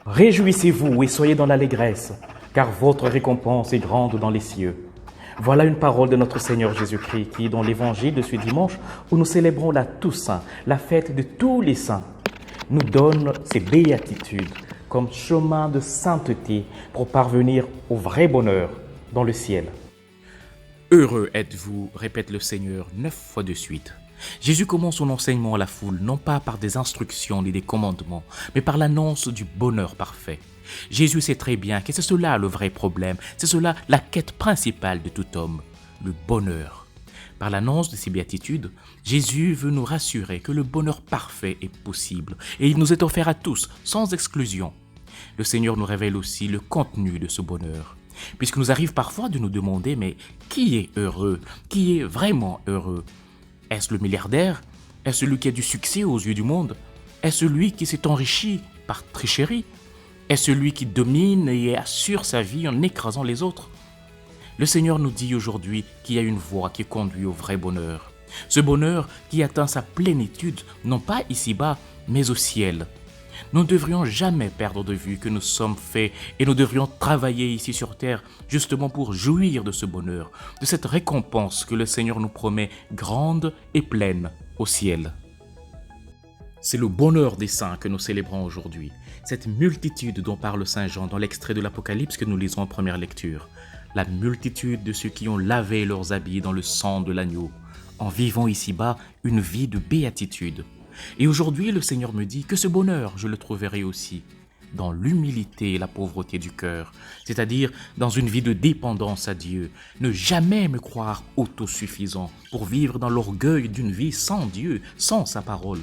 Réjouissez-vous et soyez dans l'allégresse, car votre récompense est grande dans les cieux. Voilà une parole de notre Seigneur Jésus-Christ qui, dans l'évangile de ce dimanche, où nous célébrons la Toussaint, la fête de tous les saints, nous donne ces béatitudes comme chemin de sainteté pour parvenir au vrai bonheur dans le ciel. Heureux êtes-vous, répète le Seigneur 9 fois de suite. Jésus commence son enseignement à la foule, non pas par des instructions ni des commandements, mais par l'annonce du bonheur parfait. Jésus sait très bien que c'est cela le vrai problème, c'est cela la quête principale de tout homme, le bonheur. Par l'annonce de ces béatitudes, Jésus veut nous rassurer que le bonheur parfait est possible et il nous est offert à tous, sans exclusion. Le Seigneur nous révèle aussi le contenu de ce bonheur. Puisqu'il nous arrive parfois de nous demander, mais qui est heureux? Qui est vraiment heureux? Est-ce le milliardaire? Est-ce celui qui a du succès aux yeux du monde? Est-ce celui qui s'est enrichi par tricherie? Est-ce celui qui domine et assure sa vie en écrasant les autres? Le Seigneur nous dit aujourd'hui qu'il y a une voie qui conduit au vrai bonheur. Ce bonheur qui atteint sa plénitude, non pas ici-bas, mais au ciel. Nous ne devrions jamais perdre de vue que nous sommes faits et nous devrions travailler ici sur terre justement pour jouir de ce bonheur, de cette récompense que le Seigneur nous promet grande et pleine au ciel. C'est le bonheur des saints que nous célébrons aujourd'hui, cette multitude dont parle Saint Jean dans l'extrait de l'Apocalypse que nous lisons en première lecture, la multitude de ceux qui ont lavé leurs habits dans le sang de l'agneau, en vivant ici-bas une vie de béatitude. Et aujourd'hui, le Seigneur me dit que ce bonheur, je le trouverai aussi dans l'humilité et la pauvreté du cœur, c'est-à-dire dans une vie de dépendance à Dieu, ne jamais me croire autosuffisant pour vivre dans l'orgueil d'une vie sans Dieu, sans sa parole.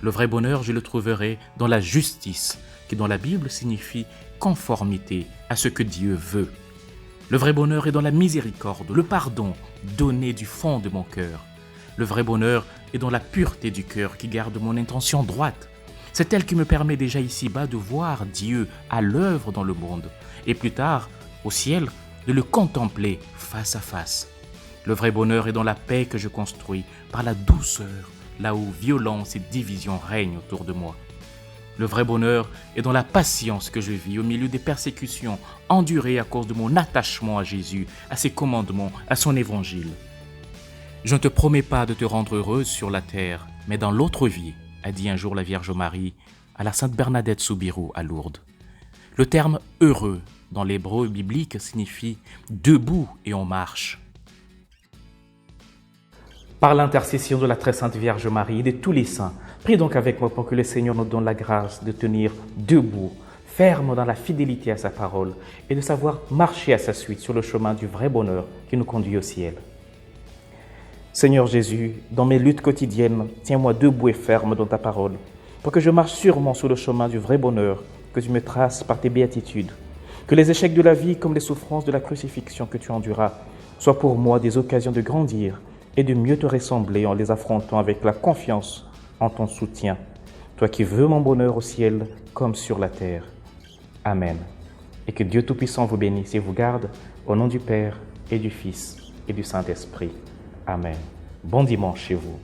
Le vrai bonheur, je le trouverai dans la justice, qui dans la Bible signifie conformité à ce que Dieu veut. Le vrai bonheur est dans la miséricorde, le pardon donné du fond de mon cœur. Le vrai bonheur est dans la pureté du cœur qui garde mon intention droite. C'est elle qui me permet déjà ici-bas de voir Dieu à l'œuvre dans le monde et plus tard, au ciel, de le contempler face à face. Le vrai bonheur est dans la paix que je construis par la douceur, là où violence et division règnent autour de moi. Le vrai bonheur est dans la patience que je vis au milieu des persécutions endurées à cause de mon attachement à Jésus, à ses commandements, à son évangile. Je ne te promets pas de te rendre heureuse sur la terre, mais dans l'autre vie, a dit un jour la Vierge Marie à la Sainte Bernadette Soubirous à Lourdes. Le terme « heureux » dans l'hébreu biblique signifie « debout et en marche ». Par l'intercession de la très sainte Vierge Marie et de tous les saints, prie donc avec moi pour que le Seigneur nous donne la grâce de tenir debout, ferme dans la fidélité à sa parole et de savoir marcher à sa suite sur le chemin du vrai bonheur qui nous conduit au ciel. Seigneur Jésus, dans mes luttes quotidiennes, tiens-moi debout et ferme dans ta parole, pour que je marche sûrement sur le chemin du vrai bonheur que tu me traces par tes béatitudes. Que les échecs de la vie comme les souffrances de la crucifixion que tu enduras soient pour moi des occasions de grandir et de mieux te ressembler en les affrontant avec la confiance en ton soutien, toi qui veux mon bonheur au ciel comme sur la terre. Amen. Et que Dieu Tout-Puissant vous bénisse et vous garde, au nom du Père et du Fils et du Saint-Esprit. Amen. Bon dimanche chez vous.